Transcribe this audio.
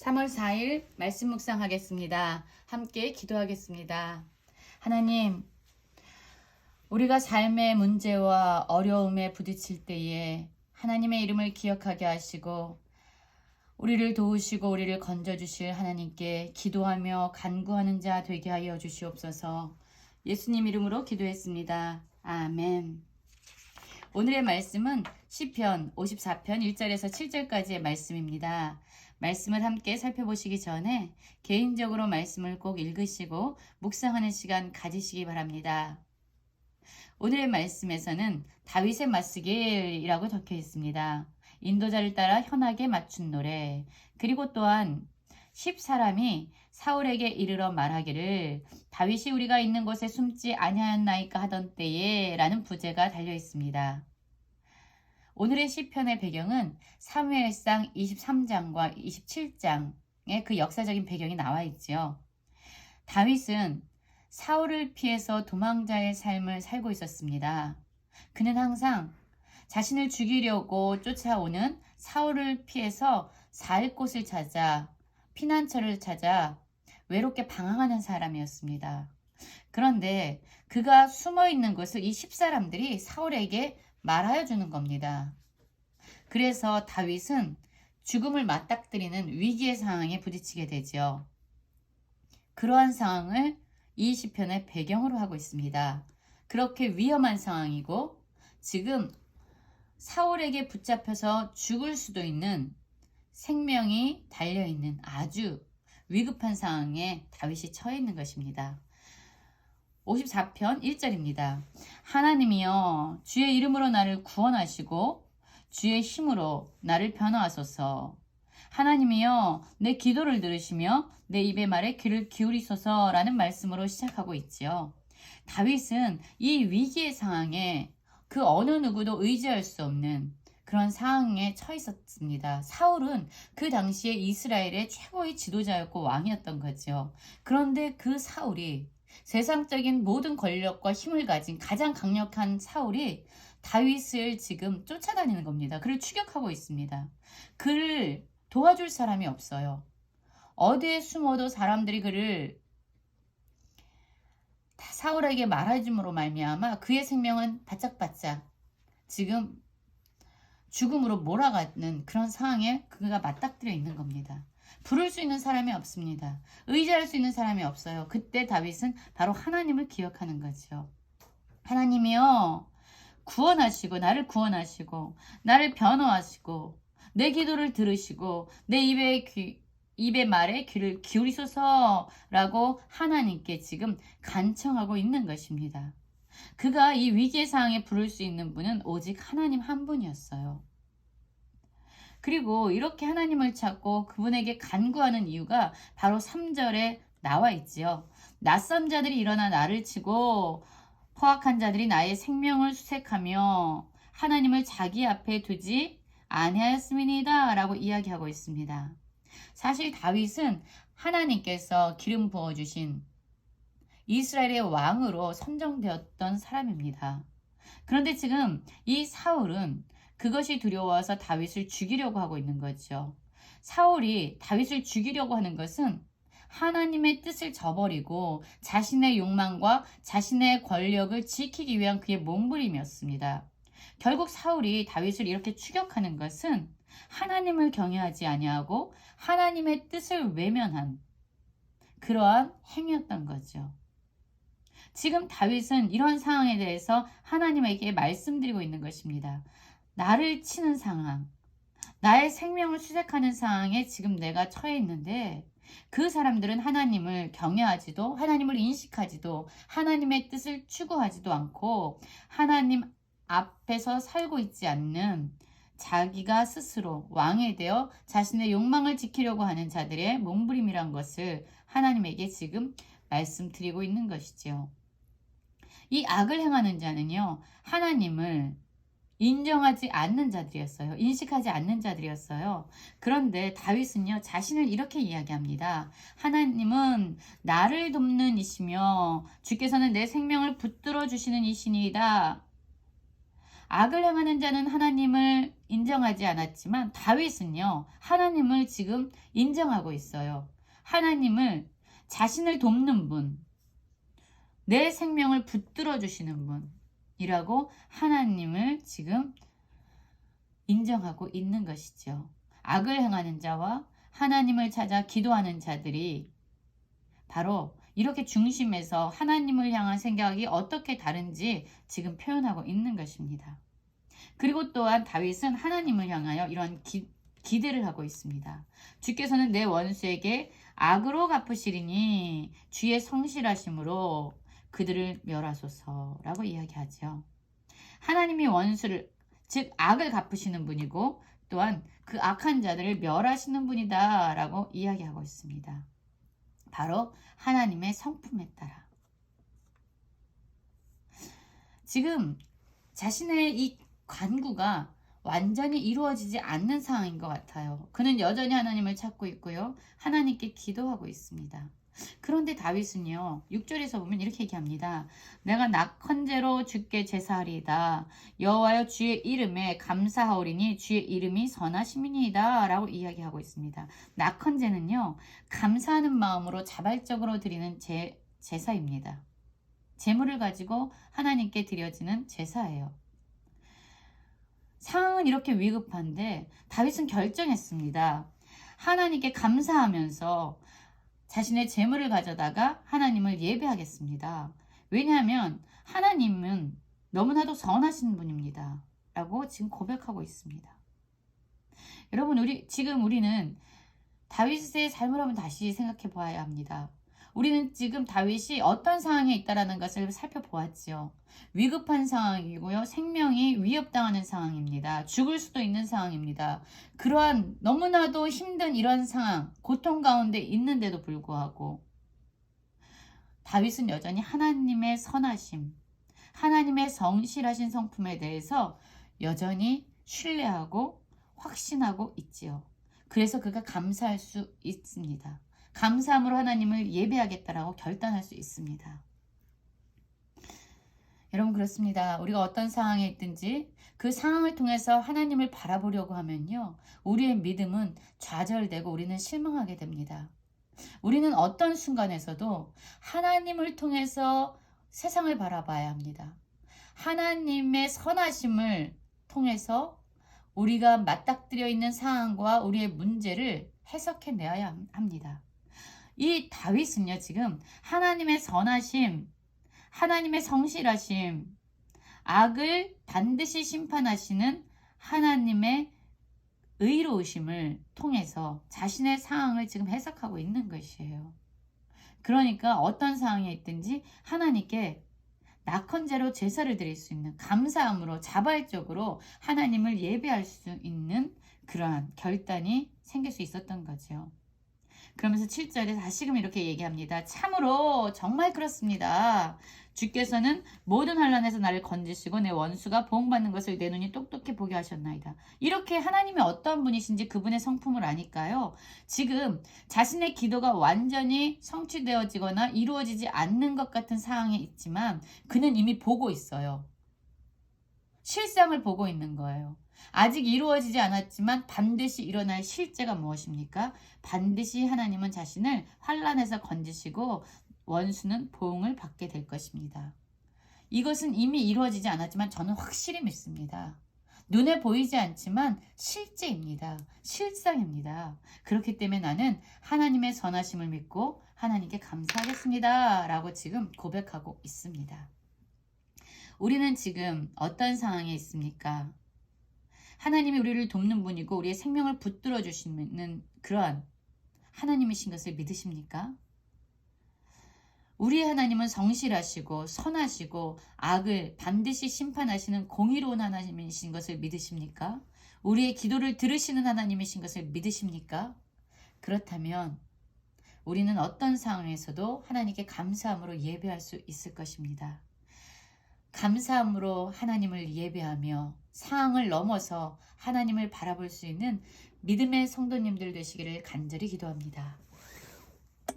3월 4일 말씀 묵상하겠습니다. 함께 기도하겠습니다. 하나님, 우리가 삶의 문제와 어려움에 부딪힐 때에 하나님의 이름을 기억하게 하시고 우리를 도우시고 우리를 건져주실 하나님께 기도하며 간구하는 자 되게 하여 주시옵소서. 예수님 이름으로 기도했습니다. 아멘. 오늘의 말씀은 시편 54편 1절에서 7절까지의 말씀입니다. 말씀을 함께 살펴보시기 전에 개인적으로 말씀을 꼭 읽으시고 묵상하는 시간 가지시기 바랍니다. 오늘의 말씀에서는 다윗의 맞쓰기이라고 적혀 있습니다. 인도자를 따라 현악에 맞춘 노래, 그리고 또한 10사람이 사울에게 이르러 말하기를 다윗이 우리가 있는 곳에 숨지 아니하였나이까 하던 때에 라는 부제가 달려 있습니다. 오늘의 시편의 배경은 사무엘상 23장과 27장의 그 역사적인 배경이 나와 있지요. 다윗은 사울을 피해서 도망자의 삶을 살고 있었습니다. 그는 항상 자신을 죽이려고 쫓아오는 사울을 피해서 살 곳을 찾아 피난처를 찾아 외롭게 방황하는 사람이었습니다. 그런데 그가 숨어있는 것을 이 10사람들이 사울에게 말하여 주는 겁니다. 그래서 다윗은 죽음을 맞닥뜨리는 위기의 상황에 부딪히게 되죠. 그러한 상황을 이 시편의 배경으로 하고 있습니다. 그렇게 위험한 상황이고 지금 사울에게 붙잡혀서 죽을 수도 있는 생명이 달려있는 아주 위급한 상황에 다윗이 처해 있는 것입니다. 54편 1절입니다. 하나님이여 주의 이름으로 나를 구원하시고 주의 힘으로 나를 변호하소서. 하나님이여 내 기도를 들으시며 내 입의 말에 귀를 기울이소서라는 말씀으로 시작하고 있지요. 다윗은 이 위기의 상황에 그 어느 누구도 의지할 수 없는 그런 상황에 처해 있었습니다. 사울은 그 당시에 이스라엘의 최고의 지도자였고 왕이었던 거죠. 그런데 그 사울이 세상적인 모든 권력과 힘을 가진 가장 강력한 사울이 다윗을 지금 쫓아다니는 겁니다. 그를 추격하고 있습니다. 그를 도와줄 사람이 없어요. 어디에 숨어도 사람들이 그를 사울에게 말해줌으로 말미암아 그의 생명은 바짝바짝 지금 죽음으로 몰아가는 그런 상황에 그가 맞닥뜨려 있는 겁니다. 부를 수 있는 사람이 없습니다. 의지할 수 있는 사람이 없어요. 그때 다윗은 바로 하나님을 기억하는 거죠. 하나님이여 구원하시고 나를 구원하시고 나를 변호하시고 내 기도를 들으시고 내 입의 말에 귀를 기울이소서라고 하나님께 지금 간청하고 있는 것입니다. 그가 이 위기의 상황에 부를 수 있는 분은 오직 하나님 한 분이었어요. 그리고 이렇게 하나님을 찾고 그분에게 간구하는 이유가 바로 3절에 나와 있지요. 낯선 자들이 일어나 나를 치고 포악한 자들이 나의 생명을 수색하며 하나님을 자기 앞에 두지 아니하였음이니이다 라고 이야기하고 있습니다. 사실 다윗은 하나님께서 기름 부어주신 이스라엘의 왕으로 선정되었던 사람입니다. 그런데 지금 이 사울은 그것이 두려워서 다윗을 죽이려고 하고 있는 거죠. 사울이 다윗을 죽이려고 하는 것은 하나님의 뜻을 저버리고 자신의 욕망과 자신의 권력을 지키기 위한 그의 몸부림이었습니다. 결국 사울이 다윗을 이렇게 추격하는 것은 하나님을 경외하지 아니하고 하나님의 뜻을 외면한 그러한 행위였던 거죠. 지금 다윗은 이런 상황에 대해서 하나님에게 말씀드리고 있는 것입니다. 나를 치는 상황, 나의 생명을 수색하는 상황에 지금 내가 처해 있는데 그 사람들은 하나님을 경외하지도 하나님을 인식하지도 하나님의 뜻을 추구하지도 않고 하나님 앞에서 살고 있지 않는 자기가 스스로 왕이 되어 자신의 욕망을 지키려고 하는 자들의 몸부림이란 것을 하나님에게 지금 말씀드리고 있는 것이지요. 이 악을 행하는 자는요, 하나님을 인정하지 않는 자들이었어요. 인식하지 않는 자들이었어요. 그런데 다윗은요, 자신을 이렇게 이야기합니다. 하나님은 나를 돕는 이시며 주께서는 내 생명을 붙들어 주시는 이시니이다. 악을 행하는 자는 하나님을 인정하지 않았지만 다윗은요, 하나님을 지금 인정하고 있어요. 하나님을, 자신을 돕는 분, 내 생명을 붙들어 주시는 분이라고 하나님을 지금 인정하고 있는 것이죠. 악을 행하는 자와 하나님을 찾아 기도하는 자들이 바로 이렇게 중심에서 하나님을 향한 생각이 어떻게 다른지 지금 표현하고 있는 것입니다. 그리고 또한 다윗은 하나님을 향하여 이런 기대를 하고 있습니다. 주께서는 내 원수에게 악으로 갚으시리니 주의 성실하심으로 그들을 멸하소서라고 이야기하죠. 하나님이 원수를, 즉 악을 갚으시는 분이고 또한 그 악한 자들을 멸하시는 분이다 라고 이야기하고 있습니다. 바로 하나님의 성품에 따라. 지금 자신의 이 간구가 완전히 이루어지지 않는 상황인 것 같아요. 그는 여전히 하나님을 찾고 있고요. 하나님께 기도하고 있습니다. 그런데 다윗은요, 6절에서 보면 이렇게 얘기합니다. 내가 낙헌제로 주께 제사하리이다. 여호와여 주의 이름에 감사하오리니 주의 이름이 선하심이니이다 라고 이야기하고 있습니다. 낙헌제는요, 감사하는 마음으로 자발적으로 드리는 제사입니다. 제물을 가지고 하나님께 드려지는 제사예요. 상황은 이렇게 위급한데 다윗은 결정했습니다. 하나님께 감사하면서 자신의 재물을 가져다가 하나님을 예배하겠습니다. 왜냐하면 하나님은 너무나도 선하신 분입니다. 라고 지금 고백하고 있습니다. 여러분, 우리는 다윗의 삶을 한번 다시 생각해 보아야 합니다. 우리는 지금 다윗이 어떤 상황에 있다는 것을 살펴보았지요. 위급한 상황이고요. 생명이 위협당하는 상황입니다. 죽을 수도 있는 상황입니다. 그러한 너무나도 힘든 이런 상황, 고통 가운데 있는데도 불구하고 다윗은 여전히 하나님의 선하심, 하나님의 성실하신 성품에 대해서 여전히 신뢰하고 확신하고 있지요. 그래서 그가 감사할 수 있습니다. 감사함으로 하나님을 예배하겠다라고 결단할 수 있습니다. 여러분, 그렇습니다. 우리가 어떤 상황에 있든지 그 상황을 통해서 하나님을 바라보려고 하면요, 우리의 믿음은 좌절되고 우리는 실망하게 됩니다. 우리는 어떤 순간에서도 하나님을 통해서 세상을 바라봐야 합니다. 하나님의 선하심을 통해서 우리가 맞닥뜨려 있는 상황과 우리의 문제를 해석해내야 합니다. 이 다윗은요, 지금 하나님의 선하심, 하나님의 성실하심, 악을 반드시 심판하시는 하나님의 의로우심을 통해서 자신의 상황을 지금 해석하고 있는 것이에요. 그러니까 어떤 상황에 있든지 하나님께 낙헌제로 제사를 드릴 수 있는, 감사함으로 자발적으로 하나님을 예배할 수 있는 그러한 결단이 생길 수 있었던 거죠. 그러면서 7절에 다시금 이렇게 얘기합니다. 참으로 정말 그렇습니다. 주께서는 모든 환난에서 나를 건지시고 내 원수가 보응받는 것을 내 눈이 똑똑히 보게 하셨나이다. 이렇게 하나님이 어떤 분이신지 그분의 성품을 아니까요. 지금 자신의 기도가 완전히 성취되어지거나 이루어지지 않는 것 같은 상황에 있지만 그는 이미 보고 있어요. 실상을 보고 있는 거예요. 아직 이루어지지 않았지만 반드시 일어날 실제가 무엇입니까? 반드시 하나님은 자신을 환난에서 건지시고 원수는 보응을 받게 될 것입니다. 이것은 이미 이루어지지 않았지만 저는 확실히 믿습니다. 눈에 보이지 않지만 실제입니다. 실상입니다. 그렇기 때문에 나는 하나님의 선하심을 믿고 하나님께 감사하겠습니다. 라고 지금 고백하고 있습니다. 우리는 지금 어떤 상황에 있습니까? 하나님이 우리를 돕는 분이고 우리의 생명을 붙들어 주시는 그러한 하나님이신 것을 믿으십니까? 우리의 하나님은 성실하시고 선하시고 악을 반드시 심판하시는 공의로운 하나님이신 것을 믿으십니까? 우리의 기도를 들으시는 하나님이신 것을 믿으십니까? 그렇다면 우리는 어떤 상황에서도 하나님께 감사함으로 예배할 수 있을 것입니다. 감사함으로 하나님을 예배하며 상황을 넘어서 하나님을 바라볼 수 있는 믿음의 성도님들 되시기를 간절히 기도합니다.